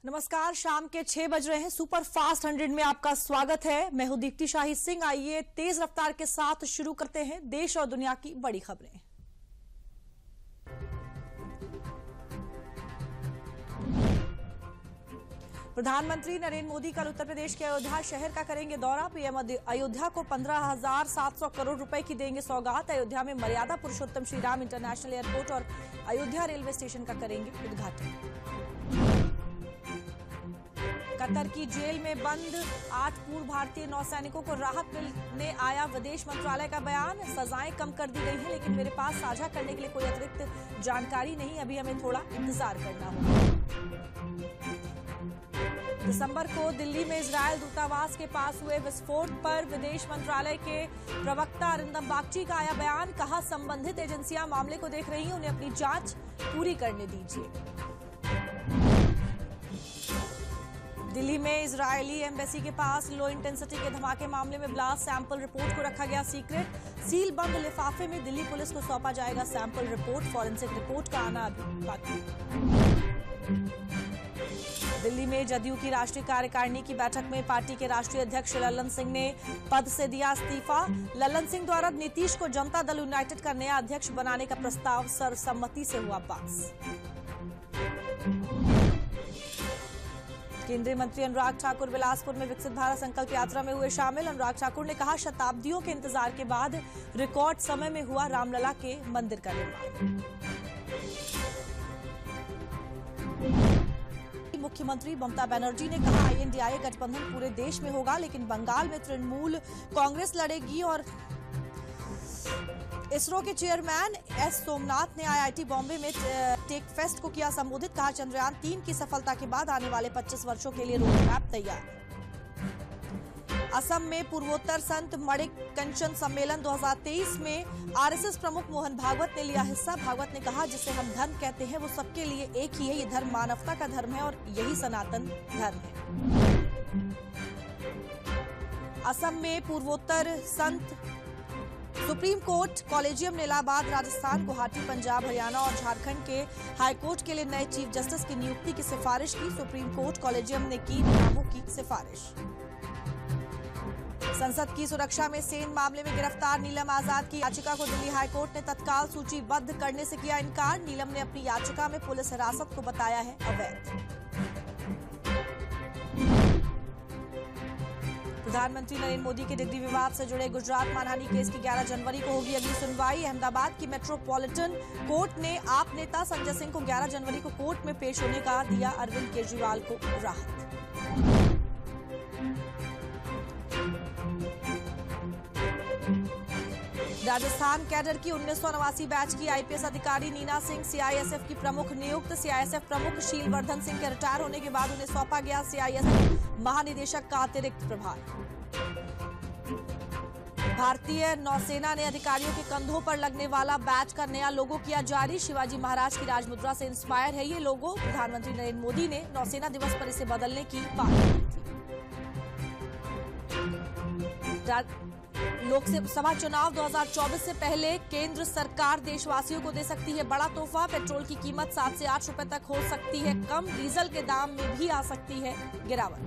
नमस्कार, शाम के 6 बज रहे हैं। सुपर फास्ट 100 में आपका स्वागत है। मैं हूं दीप्ति शाही सिंह। आइए तेज रफ्तार के साथ शुरू करते हैं देश और दुनिया की बड़ी खबरें। प्रधानमंत्री नरेंद्र मोदी कल उत्तर प्रदेश के अयोध्या शहर का करेंगे दौरा। पीएम अयोध्या को 15,700 करोड़ रुपए की देंगे सौगात। अयोध्या में मर्यादा पुरुषोत्तम श्री राम इंटरनेशनल एयरपोर्ट और अयोध्या रेलवे स्टेशन का करेंगे उद्घाटन। कतर की जेल में बंद 8 पूर्व भारतीय नौसैनिकों को राहत मिलने आया विदेश मंत्रालय का बयान। सजाएं कम कर दी गई हैं, लेकिन मेरे पास साझा करने के लिए कोई अतिरिक्त जानकारी नहीं। अभी हमें थोड़ा इंतजार करना होगा। दिसंबर को दिल्ली में इजरायल दूतावास के पास हुए विस्फोट पर विदेश मंत्रालय के प्रवक्ता अरिंदम बागची का आया बयान। कहा, संबंधित एजेंसियां मामले को देख रही हैं, उन्हें अपनी जांच पूरी करने दीजिए। दिल्ली में इजरायली एम्बेसी के पास लो इंटेंसिटी के धमाके मामले में ब्लास्ट सैंपल रिपोर्ट को रखा गया सीक्रेट। सील बंद लिफाफे में दिल्ली पुलिस को सौंपा जाएगा सैंपल रिपोर्ट। फॉरेंसिक रिपोर्ट का आना अभी बाकी। दिल्ली में जदयू की राष्ट्रीय कार्यकारिणी की बैठक में पार्टी के राष्ट्रीय अध्यक्ष ललन सिंह ने पद से दिया इस्तीफा। ललन सिंह द्वारा नीतीश को जनता दल यूनाइटेड का नया अध्यक्ष बनाने का प्रस्ताव सर्वसम्मति से हुआ पास। केंद्रीय मंत्री अनुराग ठाकुर बिलासपुर में विकसित भारत संकल्प यात्रा में हुए शामिल। अनुराग ठाकुर ने कहा, शताब्दियों के इंतजार के बाद रिकॉर्ड समय में हुआ रामलला के मंदिर का निर्माण। मुख्यमंत्री ममता बनर्जी ने कहा, INDIA गठबंधन पूरे देश में होगा, लेकिन बंगाल में तृणमूल कांग्रेस लड़ेगी। और इसरो के चेयरमैन एस सोमनाथ ने IIT बॉम्बे में टेक फेस्ट को किया संबोधित। कहा, चंद्रयान 3 की सफलता के बाद आने वाले 25 वर्षों के लिए रोड मैप तैयार। असम में पूर्वोत्तर संत मणिक कंचन सम्मेलन 2023 में RSS प्रमुख मोहन भागवत ने लिया हिस्सा। भागवत ने कहा, जिसे हम धर्म कहते हैं वो सबके लिए एक ही है। ये धर्म मानवता का धर्म है और यही सनातन धर्म है। असम में पूर्वोत्तर संत सुप्रीम कोर्ट कॉलेजियम ने इलाहाबाद, राजस्थान, गुवाहाटी, पंजाब, हरियाणा और झारखंड के हाईकोर्ट के लिए नए चीफ जस्टिस की नियुक्ति की सिफारिश की। सुप्रीम कोर्ट कॉलेजियम ने की नामों की सिफारिश। संसद की सुरक्षा में सेन मामले में गिरफ्तार नीलम आजाद की याचिका को दिल्ली हाईकोर्ट ने तत्काल सूचीबद्ध करने से किया इनकार। नीलम ने अपनी याचिका में पुलिस हिरासत को बताया है अवैध। प्रधानमंत्री नरेंद्र मोदी के डिग्री विवाद से जुड़े गुजरात मानहानि केस की 11 जनवरी को होगी अगली सुनवाई। अहमदाबाद की मेट्रोपॉलिटन कोर्ट ने आप नेता संजय सिंह को 11 जनवरी को कोर्ट में पेश होने का दिया अरविंद केजरीवाल को राहत। राजस्थान कैडर की 1989 बैच की IPS अधिकारी नीना सिंह CISF की प्रमुख नियुक्त। CISF प्रमुख शीलवर्धन सिंह के रिटायर होने के बाद उन्हें सौंपा गया CISF महानिदेशक का अतिरिक्त प्रभार। भारतीय नौसेना ने अधिकारियों के कंधों पर लगने वाला बैच का नया लोगो किया जारी। शिवाजी महाराज की राजमुद्रा से इंस्पायर है ये लोगो। प्रधानमंत्री नरेंद्र मोदी ने नौसेना दिवस पर इसे बदलने की बात की थी। लोकसभा चुनाव 2024 से पहले केंद्र सरकार देशवासियों को दे सकती है बड़ा तोहफा। पेट्रोल की कीमत 7 से 8 रुपए तक हो सकती है कम। डीजल के दाम में भी आ सकती है गिरावट।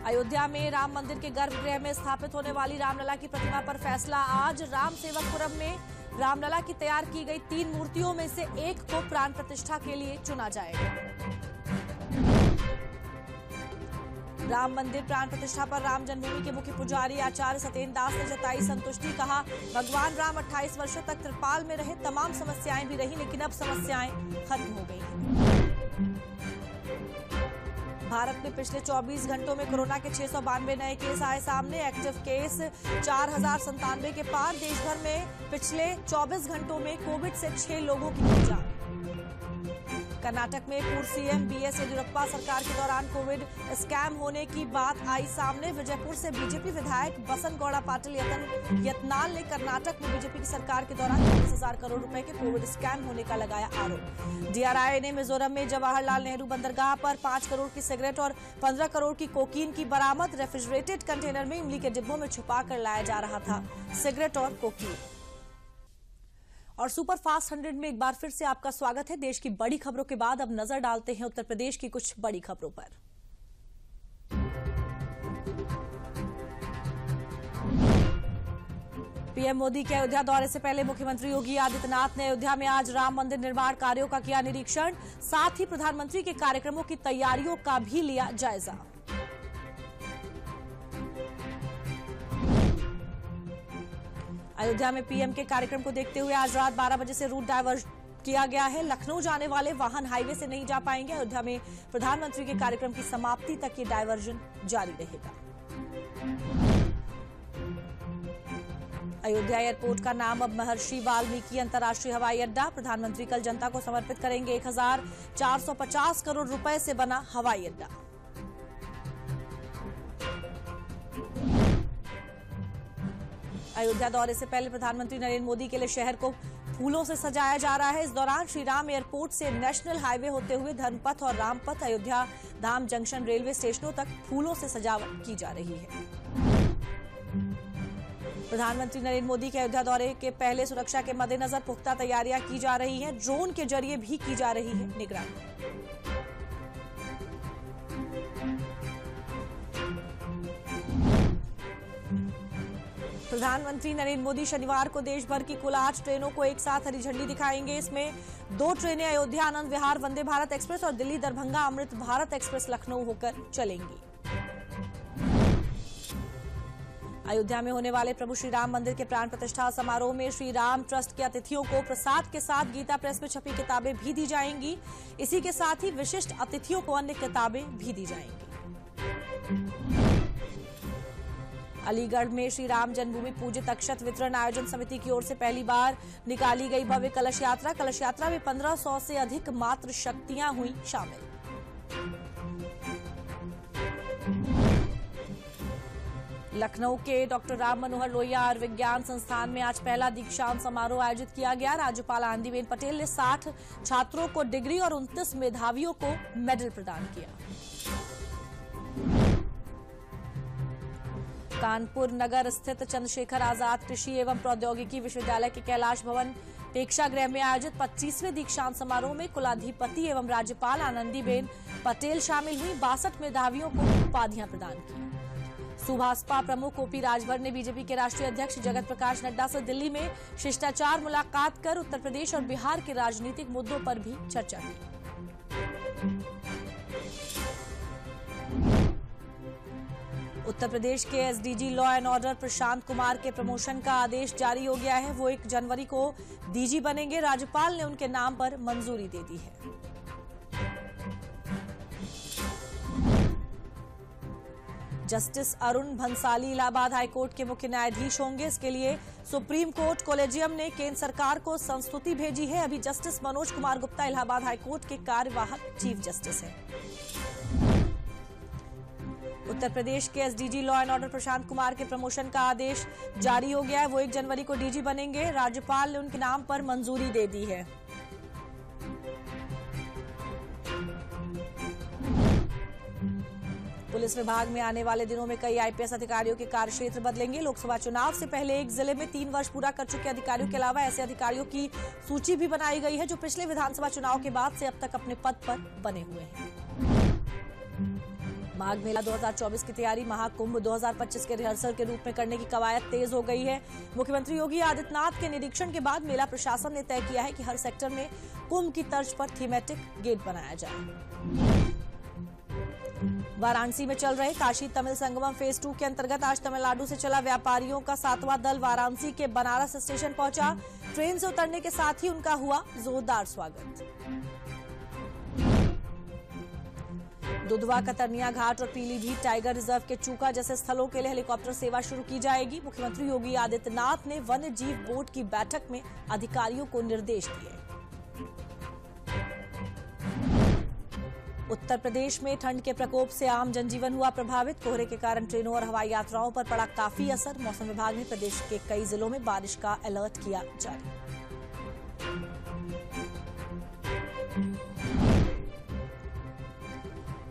अयोध्या में राम मंदिर के गर्भगृह में स्थापित होने वाली रामलला की प्रतिमा पर फैसला आज। राम सेवकपुरम में रामलला की तैयार की गई 3 मूर्तियों में से एक को प्राण प्रतिष्ठा के लिए चुना जाएगा। राम मंदिर प्राण प्रतिष्ठा पर राम जन्मभूमि के मुख्य पुजारी आचार्य सत्येंद्र दास ने जताई संतुष्टि। कहा, भगवान राम 28 वर्षों तक त्रिपाल में रहे, तमाम समस्याएं भी रही, लेकिन अब समस्याएं खत्म हो गई हैं। भारत में पिछले 24 घंटों में कोरोना के 692 नए केस आए सामने। एक्टिव केस 4097 के पार। देश भर में पिछले 24 घंटों में कोविड से 6 लोगों की जान। कर्नाटक में पूर्व CM BS येदियुरप्पा सरकार के दौरान कोविड स्कैम होने की बात आई सामने। विजयपुर से बीजेपी विधायक बसंत गौड़ा पाटिल यत्नाल ने कर्नाटक में बीजेपी की सरकार के दौरान 30,000 करोड़ रुपए के कोविड स्कैम होने का लगाया आरोप। DRI ने मिजोरम में जवाहरलाल नेहरू बंदरगाह पर 5 करोड़ की सिगरेट और 15 करोड़ की कोकीन की बरामद। रेफ्रिजरेटेड कंटेनर में इमली के डिब्बों में छुपा कर लाया जा रहा था सिगरेट और कोकीन। और सुपर फास्ट 100 में एक बार फिर से आपका स्वागत है। देश की बड़ी खबरों के बाद अब नजर डालते हैं उत्तर प्रदेश की कुछ बड़ी खबरों पर। पीएम मोदी के अयोध्या दौरे से पहले मुख्यमंत्री योगी आदित्यनाथ ने अयोध्या में आज राम मंदिर निर्माण कार्यों का किया निरीक्षण। साथ ही प्रधानमंत्री के कार्यक्रमों की तैयारियों का भी लिया जायजा। अयोध्या में पीएम के कार्यक्रम को देखते हुए आज रात 12 बजे से रूट डाइवर्ट किया गया है। लखनऊ जाने वाले वाहन हाईवे से नहीं जा पाएंगे। अयोध्या में प्रधानमंत्री के कार्यक्रम की समाप्ति तक ये डायवर्जन जारी रहेगा। अयोध्या एयरपोर्ट का नाम अब महर्षि वाल्मीकि अंतर्राष्ट्रीय हवाई अड्डा। प्रधानमंत्री कल जनता को समर्पित करेंगे 1450 करोड़ रुपए से बना हवाई अड्डा। अयोध्या दौरे से पहले प्रधानमंत्री नरेंद्र मोदी के लिए शहर को फूलों से सजाया जा रहा है। इस दौरान श्री राम एयरपोर्ट से नेशनल हाईवे होते हुए धर्मपथ और रामपथ अयोध्या धाम जंक्शन रेलवे स्टेशनों तक फूलों से सजावट की जा रही है। प्रधानमंत्री नरेंद्र मोदी के अयोध्या दौरे के पहले सुरक्षा के मद्देनजर पुख्ता तैयारियां की जा रही हैं। ड्रोन के जरिए भी की जा रही है निगरानी। प्रधानमंत्री नरेंद्र मोदी शनिवार को देश भर की कुल 8 ट्रेनों को एक साथ हरी झंडी दिखाएंगे। इसमें 2 ट्रेनें अयोध्या आनंद विहार वंदे भारत एक्सप्रेस और दिल्ली दरभंगा अमृत भारत एक्सप्रेस लखनऊ होकर चलेंगी। अयोध्या में होने वाले प्रभु श्री राम मंदिर के प्राण प्रतिष्ठा समारोह में श्री राम ट्रस्ट के अतिथियों को प्रसाद के साथ गीता प्रेस में छपी किताबें भी दी जाएंगी। इसी के साथ ही विशिष्ट अतिथियों को अन्य किताबें भी दी जाएंगी। अलीगढ़ में श्री राम जन्मभूमि पूजित अक्षत वितरण आयोजन समिति की ओर से पहली बार निकाली गई भव्य कलश यात्रा। कलश यात्रा में 1500 से अधिक मात्र शक्तियां हुई शामिल। लखनऊ के डॉक्टर राम मनोहर लोहिया आयुर्विज्ञान संस्थान में आज पहला दीक्षांत समारोह आयोजित किया गया। राज्यपाल आनंदीबेन पटेल ने 60 छात्रों को डिग्री और 29 मेधावियों को मेडल प्रदान किया। कानपुर नगर स्थित चंद्रशेखर आजाद कृषि एवं प्रौद्योगिकी विश्वविद्यालय के कैलाश भवन प्रेक्षागृह में आयोजित 25वें दीक्षांत समारोह में कुलाधिपति एवं राज्यपाल आनंदीबेन पटेल शामिल हुई। 62 मेधावियों को उपाधियां प्रदान की। सुभाषपा प्रमुख ओपी राजभर ने बीजेपी के राष्ट्रीय अध्यक्ष जगत प्रकाश नड्डा से दिल्ली में शिष्टाचार मुलाकात कर उत्तर प्रदेश और बिहार के राजनीतिक मुद्दों पर भी चर्चा की। उत्तर प्रदेश के SDG law and order Prashant Kumar के प्रमोशन का आदेश जारी हो गया है। वो 1 जनवरी को डीजी बनेंगे। राज्यपाल ने उनके नाम पर मंजूरी दे दी है। जस्टिस अरुण भंसाली इलाहाबाद हाईकोर्ट के मुख्य न्यायाधीश होंगे। इसके लिए सुप्रीम कोर्ट कोलेजियम ने केंद्र सरकार को संस्तुति भेजी है। अभी जस्टिस मनोज कुमार गुप्ता इलाहाबाद हाईकोर्ट के कार्यवाहक चीफ जस्टिस हैं। उत्तर प्रदेश के SDG law and order Prashant Kumar के प्रमोशन का आदेश जारी हो गया है। वो 1 जनवरी को डीजी बनेंगे। राज्यपाल ने उनके नाम पर मंजूरी दे दी है। पुलिस विभाग में आने वाले दिनों में कई आईपीएस अधिकारियों के कार्यक्षेत्र बदलेंगे। लोकसभा चुनाव से पहले एक जिले में 3 वर्ष पूरा कर चुके अधिकारियों के अलावा ऐसे अधिकारियों की सूची भी बनाई गई है जो पिछले विधानसभा चुनाव के बाद से अब तक अपने पद पर बने हुए हैं। माघ मेला 2024 की तैयारी महाकुंभ 2025 के रिहर्सल के रूप में करने की कवायद तेज हो गई है। मुख्यमंत्री योगी आदित्यनाथ के निरीक्षण के बाद मेला प्रशासन ने तय किया है कि हर सेक्टर में कुंभ की तर्ज पर थीमेटिक गेट बनाया जाए। वाराणसी में चल रहे काशी तमिल संगमम फेज 2 के अंतर्गत आज तमिलनाडु से चला व्यापारियों का 7वां दल वाराणसी के बनारस स्टेशन पहुंचा। ट्रेन से उतरने के साथ ही उनका हुआ जोरदार स्वागत। दुधवा कतरनिया घाट और पीलीभीत टाइगर रिजर्व के चूका जैसे स्थलों के लिए हेलीकॉप्टर सेवा शुरू की जाएगी। मुख्यमंत्री योगी आदित्यनाथ ने वन्य जीव बोर्ड की बैठक में अधिकारियों को निर्देश दिए। उत्तर प्रदेश में ठंड के प्रकोप से आम जनजीवन हुआ प्रभावित। कोहरे के कारण ट्रेनों और हवाई यात्राओं पर पड़ा काफी असर। मौसम विभाग ने प्रदेश के कई जिलों में बारिश का अलर्ट किया जारी।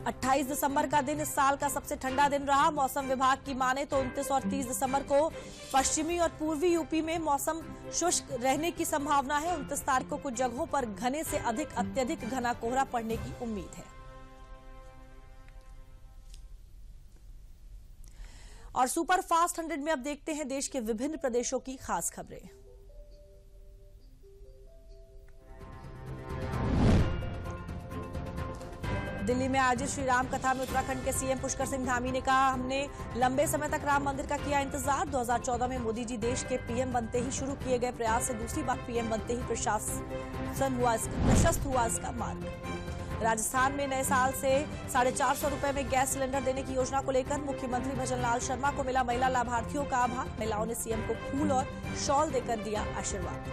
28 दिसंबर का दिन इस साल का सबसे ठंडा दिन रहा। मौसम विभाग की माने तो 29 और 30 दिसंबर को पश्चिमी और पूर्वी यूपी में मौसम शुष्क रहने की संभावना है। 29 तारीख को कुछ जगहों पर घने से अत्यधिक घना कोहरा पड़ने की उम्मीद है। और सुपर फास्ट 100 में अब देखते हैं देश के विभिन्न प्रदेशों की खास खबरें। दिल्ली में आयोजित श्री राम कथा में उत्तराखंड के सीएम पुष्कर सिंह धामी ने कहा, हमने लंबे समय तक राम मंदिर का किया इंतजार। 2014 में मोदी जी देश के पीएम बनते ही शुरू किए गए प्रयास से दूसरी बार पीएम बनते ही प्रशस्त हुआ इसका मार्ग। राजस्थान में नए साल से 450 रुपए में गैस सिलेंडर देने की योजना को लेकर मुख्यमंत्री भजनलाल शर्मा को मिला महिला लाभार्थियों का आभार। महिलाओं ने सीएम को फूल और शॉल देकर दिया आशीर्वाद।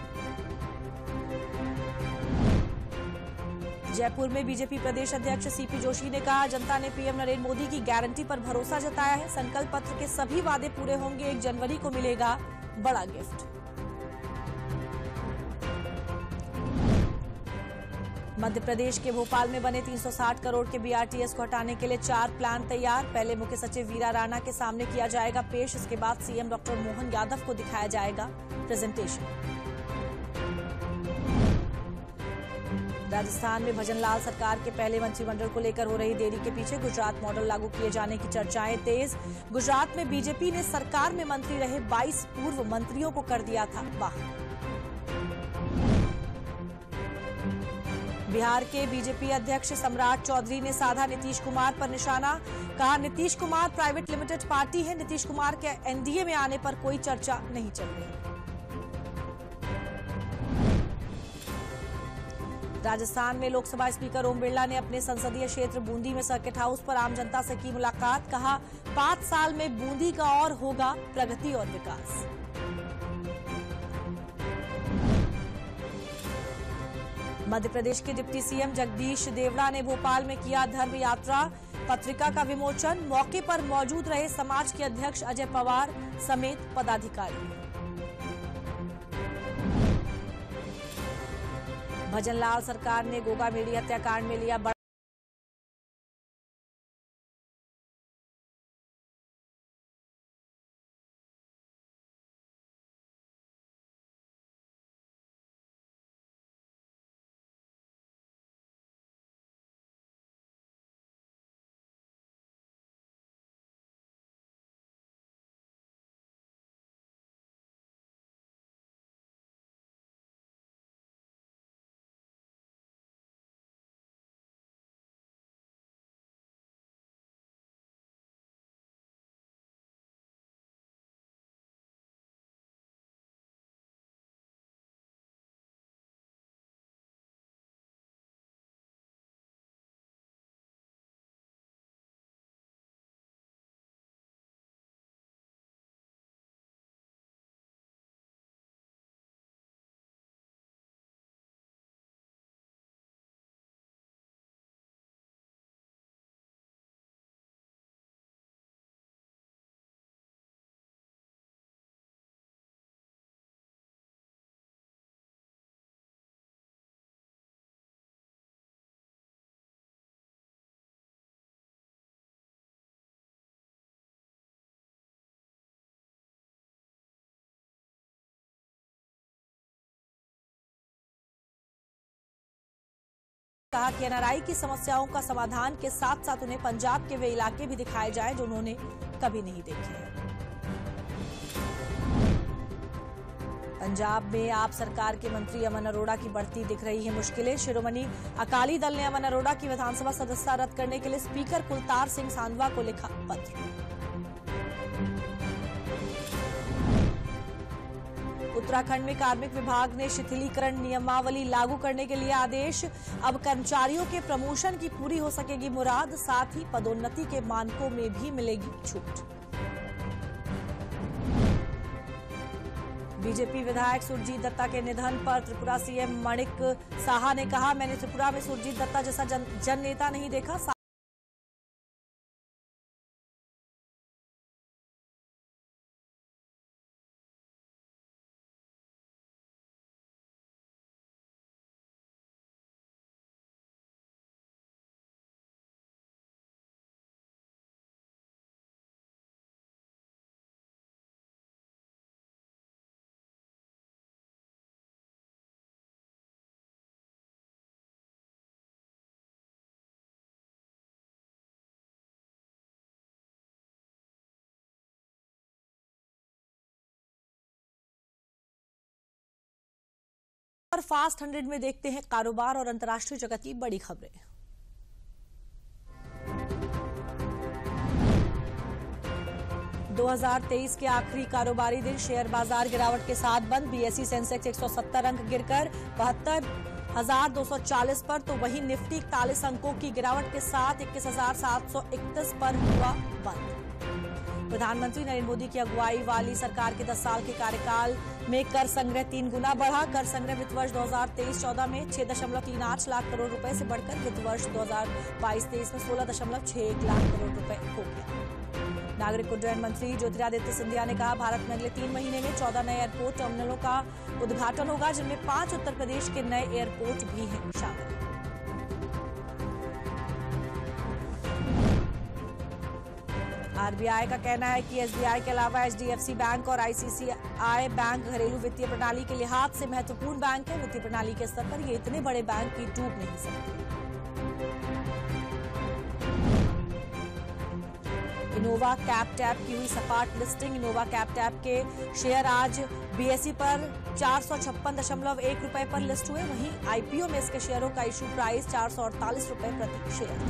जयपुर में बीजेपी प्रदेश अध्यक्ष सीपी जोशी ने कहा, जनता ने पीएम नरेंद्र मोदी की गारंटी पर भरोसा जताया है। संकल्प पत्र के सभी वादे पूरे होंगे। 1 जनवरी को मिलेगा बड़ा गिफ्ट। मध्य प्रदेश के भोपाल में बने 360 करोड़ के बीआरटीएस को हटाने के लिए 4 प्लान तैयार। पहले मुख्य सचिव वीरा राणा के सामने किया जाएगा पेश। इसके बाद सीएम डॉक्टर मोहन यादव को दिखाया जाएगा प्रेजेंटेशन। राजस्थान में भजनलाल सरकार के पहले मंत्रिमंडल को लेकर हो रही देरी के पीछे गुजरात मॉडल लागू किए जाने की चर्चाएं तेज। गुजरात में बीजेपी ने सरकार में मंत्री रहे 22 पूर्व मंत्रियों को कर दिया था बाहर। बिहार के बीजेपी अध्यक्ष सम्राट चौधरी ने साधा नीतीश कुमार पर निशाना। कहा, Nitish Kumar private limited party है। नीतीश कुमार के एनडीए में आने पर कोई चर्चा नहीं चल रही। राजस्थान में लोकसभा स्पीकर ओम बिरला ने अपने संसदीय क्षेत्र बूंदी में सर्किट हाउस पर आम जनता से की मुलाकात। कहा, 5 साल में बूंदी का और होगा प्रगति और विकास। मध्य प्रदेश के डिप्टी सीएम जगदीश देवड़ा ने भोपाल में किया धर्म यात्रा पत्रिका का विमोचन। मौके पर मौजूद रहे समाज के अध्यक्ष अजय पवार समेत पदाधिकारी। भजनलाल सरकार ने गोगा मेडी हत्याकांड में लिया बड़ा कहा कि एनआरआई की समस्याओं का समाधान के साथ साथ उन्हें पंजाब के वे इलाके भी दिखाए जाएं जो उन्होंने कभी नहीं देखे हैं। पंजाब में आप सरकार के मंत्री अमन अरोड़ा की बढ़ती दिख रही है मुश्किलें। शिरोमणि अकाली दल ने अमन अरोड़ा की विधानसभा सदस्यता रद्द करने के लिए स्पीकर कुलतार सिंह सांधवा को लिखा पत्र। उत्तराखंड में कार्मिक विभाग ने शिथिलीकरण नियमावली लागू करने के लिए आदेश। अब कर्मचारियों के प्रमोशन की पूरी हो सकेगी मुराद, साथ ही पदोन्नति के मानकों में भी मिलेगी छूट। बीजेपी विधायक सुरजीत दत्ता के निधन पर त्रिपुरा सीएम माणिक साहा ने कहा, मैंने त्रिपुरा में सुरजीत दत्ता जैसा जन नेता नहीं देखा। फास्ट 100 में देखते हैं कारोबार और अंतर्राष्ट्रीय जगत की बड़ी खबरें। दो 2023 के आखिरी कारोबारी दिन शेयर बाजार गिरावट के साथ बंद। बीएसई सेंसेक्स 170 अंक गिरकर 72,240 पर, तो वहीं निफ्टी 41 अंकों की गिरावट के साथ 21,731 पर हुआ बंद। प्रधानमंत्री नरेंद्र मोदी की अगुवाई वाली सरकार के 10 साल के कार्यकाल में कर संग्रह 3 गुना बढ़ा। कर संग्रह वित्त वर्ष 2023-14 में 6.38 लाख करोड़ रुपए से बढ़कर वित्त वर्ष 2022-23 में 16.61 लाख करोड़ रुपए हो गया। नागरिक उड्डयन मंत्री ज्योतिरादित्य सिंधिया ने कहा, भारत में अगले 3 महीने में 14 नए एयरपोर्ट टर्मिनलों का उद्घाटन होगा, जिनमें 5 उत्तर प्रदेश के नए एयरपोर्ट भी हैं शामिल। आरबीआई का कहना है कि एसबीआई के अलावा एचडीएफसी बैंक और आईसीआईसीआई बैंक घरेलू वित्तीय प्रणाली के लिहाज से महत्वपूर्ण बैंक है। वित्तीय प्रणाली के स्तर पर ये इतने बड़े बैंक की डूब नहीं सकते। इनोवा कैपटैप की हुई सपाट लिस्टिंग। इनोवा कैपटैप के शेयर आज बीएसई पर 456.1 रुपए पर लिस्ट हुए। वहीं आईपीओ में इसके शेयरों का इशू प्राइस 448 रुपए प्रति शेयर था।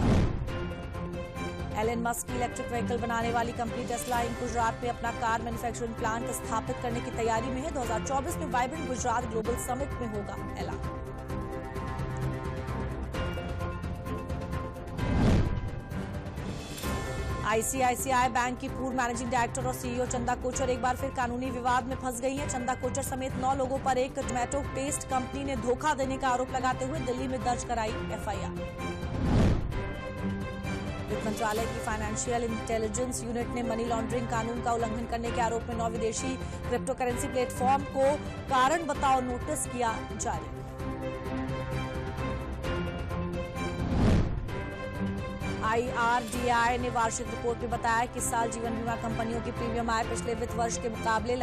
एलन मस्क की इलेक्ट्रिक व्हीकल बनाने वाली कंपनी टेस्ला इंक गुजरात में अपना कार मैन्युफैक्चरिंग प्लांट स्थापित करने की तैयारी में है। 2024 में वाइब्रेंट गुजरात ग्लोबल समिट में होगा ऐलान। आईसीआईसीआई बैंक की पूर्व मैनेजिंग डायरेक्टर और सीईओ चंदा कोचर एक बार फिर कानूनी विवाद में फंस गई हैं। चंदा कोचर समेत 9 लोगों पर एक टोमेटो पेस्ट कंपनी ने धोखा देने का आरोप लगाते हुए दिल्ली में दर्ज कराई एफआईआर। वित्त मंत्रालय की फाइनेंशियल इंटेलिजेंस यूनिट ने मनी लॉन्ड्रिंग कानून का उल्लंघन करने के आरोप में 9 विदेशी क्रिप्टो करेंसी प्लेटफॉर्म को कारण बताओ नोटिस किया जारी। आईआरडीआई ने वार्षिक रिपोर्ट में बताया कि इस साल जीवन बीमा कंपनियों की प्रीमियम आय पिछले वित्त वर्ष के मुकाबले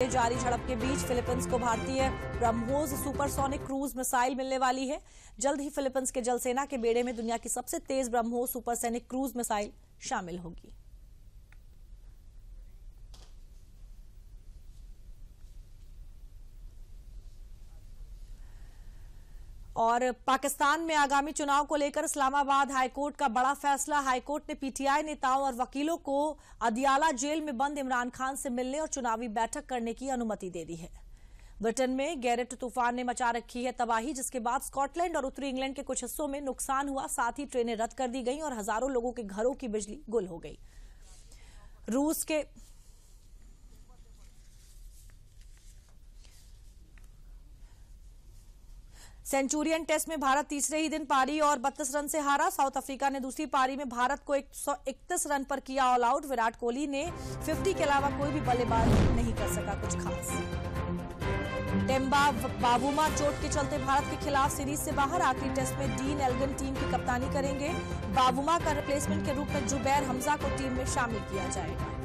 जारी झड़प के बीच फिलीपींस को भारतीय ब्रह्मोस सुपरसोनिक क्रूज मिसाइल मिलने वाली है। जल्द ही फिलीपींस के जल सेना के बेड़े में दुनिया की सबसे तेज ब्रह्मोस सुपरसोनिक क्रूज मिसाइल शामिल होगी। और पाकिस्तान में आगामी चुनाव को लेकर इस्लामाबाद हाईकोर्ट का बड़ा फैसला। हाईकोर्ट ने पीटीआई नेताओं और वकीलों को अदियाला जेल में बंद इमरान खान से मिलने और चुनावी बैठक करने की अनुमति दे दी है। ब्रिटेन में गैरेट तूफान ने मचा रखी है तबाही, जिसके बाद स्कॉटलैंड और उत्तरी इंग्लैंड के कुछ हिस्सों में नुकसान हुआ। साथ ही ट्रेनें रद्द कर दी गई और हजारों लोगों के घरों की बिजली गुल हो गई। रूस के सेंचुरियन टेस्ट में भारत तीसरे ही दिन पारी और 32 रन से हारा। साउथ अफ्रीका ने दूसरी पारी में भारत को 131 रन पर किया ऑल आउट। विराट कोहली ने 50 के अलावा कोई भी बल्लेबाज नहीं कर सका कुछ खास। टेम्बा बावुमा चोट के चलते भारत के खिलाफ सीरीज से बाहर। आखिरी टेस्ट में डीन एल्गन टीम की कप्तानी करेंगे। बावुमा का रिप्लेसमेंट के रूप में जुबैर हमजा को टीम में शामिल किया जाएगा।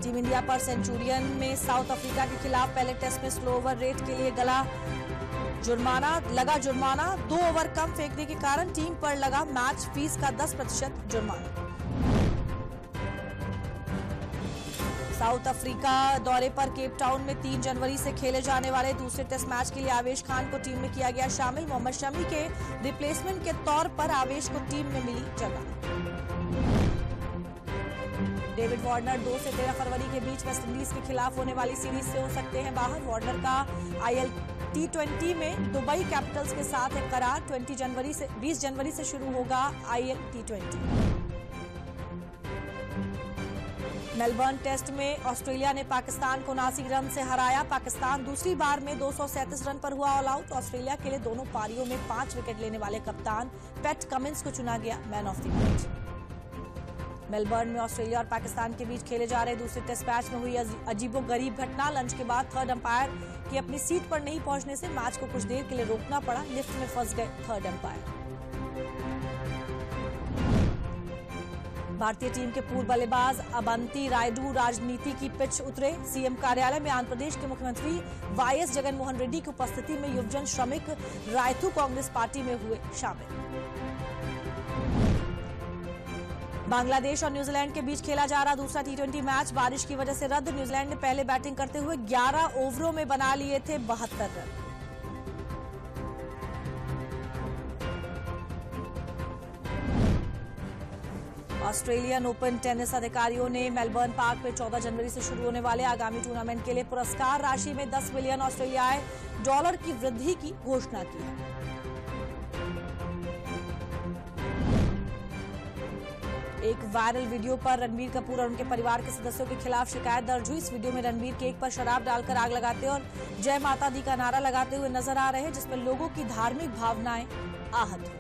टीम इंडिया पर सेंचुरियन में साउथ अफ्रीका के खिलाफ पहले टेस्ट में स्लो ओवर रेट के लिए लगा जुर्माना। 2 ओवर कम फेंकने के कारण टीम पर लगा मैच फीस का 10% जुर्माना। साउथ अफ्रीका दौरे पर केप टाउन में 3 जनवरी से खेले जाने वाले दूसरे टेस्ट मैच के लिए आवेश खान को टीम में किया गया शामिल। मोहम्मद शमी के रिप्लेसमेंट के तौर पर आवेश को टीम में मिली जगह। डेविड वार्नर 2 से 13 फरवरी के बीच वेस्टइंडीज के खिलाफ होने वाली सीरीज से हो सकते हैं बाहर। वार्नर का आईएल T20 में दुबई कैपिटल्स के साथ एक करार। 20 जनवरी से शुरू होगा आईएल T20। मेलबर्न टेस्ट में ऑस्ट्रेलिया ने पाकिस्तान को 79 रन से हराया। पाकिस्तान दूसरी बार में 237 रन पर हुआ ऑल आउट। ऑस्ट्रेलिया के लिए दोनों पारियों में 5 विकेट लेने वाले कप्तान पैट कमिंस को चुना गया man of the match. Melbourne में ऑस्ट्रेलिया और पाकिस्तान के बीच खेले जा रहे दूसरे टेस्ट मैच में हुई अजीबोगरीब घटना। लंच के बाद थर्ड अंपायर के अपनी सीट पर नहीं पहुंचने से मैच को कुछ देर के लिए रोकना पड़ा। लिफ्ट में फंस गए थर्ड अंपायर। भारतीय टीम के पूर्व बल्लेबाज अबंती रायडू राजनीति की पिच उतरे। सीएम कार्यालय में आंध्र प्रदेश के मुख्यमंत्री वाईएस जगनमोहन रेड्डी की उपस्थिति में युवजन श्रमिक रायथू कांग्रेस पार्टी में हुए शामिल। बांग्लादेश और न्यूजीलैंड के बीच खेला जा रहा दूसरा टी20 मैच बारिश की वजह से रद्द। न्यूजीलैंड ने पहले बैटिंग करते हुए 11 ओवरों में बना लिए थे 72 रन। ऑस्ट्रेलियन ओपन टेनिस अधिकारियों ने मेलबर्न पार्क में 14 जनवरी से शुरू होने वाले आगामी टूर्नामेंट के लिए पुरस्कार राशि में 10 मिलियन ऑस्ट्रेलियाई डॉलर की वृद्धि की घोषणा की है। एक वायरल वीडियो पर रणबीर कपूर और उनके परिवार के सदस्यों के खिलाफ शिकायत दर्ज हुई। इस वीडियो में रणबीर केक पर शराब डालकर आग लगाते और जय माता दी का नारा लगाते हुए नजर आ रहे हैं, जिसमें लोगों की धार्मिक भावनाएं आहत हुई।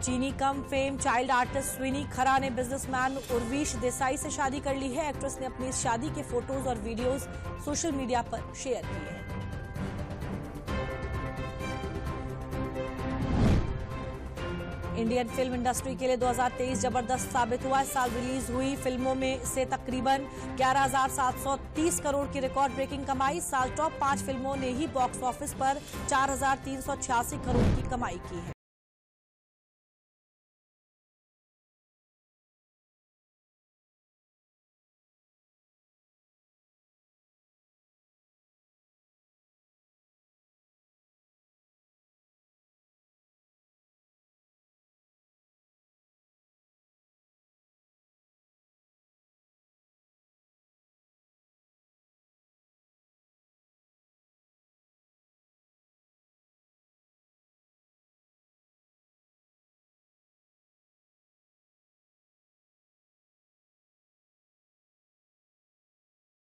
चीनी कम फेम चाइल्ड आर्टिस्ट स्विनी खरा ने बिजनेसमैन उर्वीश देसाई से शादी कर ली है। एक्ट्रेस ने अपनी इस शादी के फोटोज और वीडियोस सोशल मीडिया पर शेयर किए हैं। इंडियन फिल्म इंडस्ट्री के लिए 2023 जबरदस्त साबित हुआ। इस साल रिलीज हुई फिल्मों में से तकरीबन 11,730 करोड़ की रिकॉर्ड ब्रेकिंग कमाई। इस साल टॉप 5 फिल्मों ने ही बॉक्स ऑफिस पर 4,386 करोड़ की कमाई की है।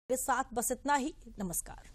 मेरे साथ बस इतना ही। नमस्कार।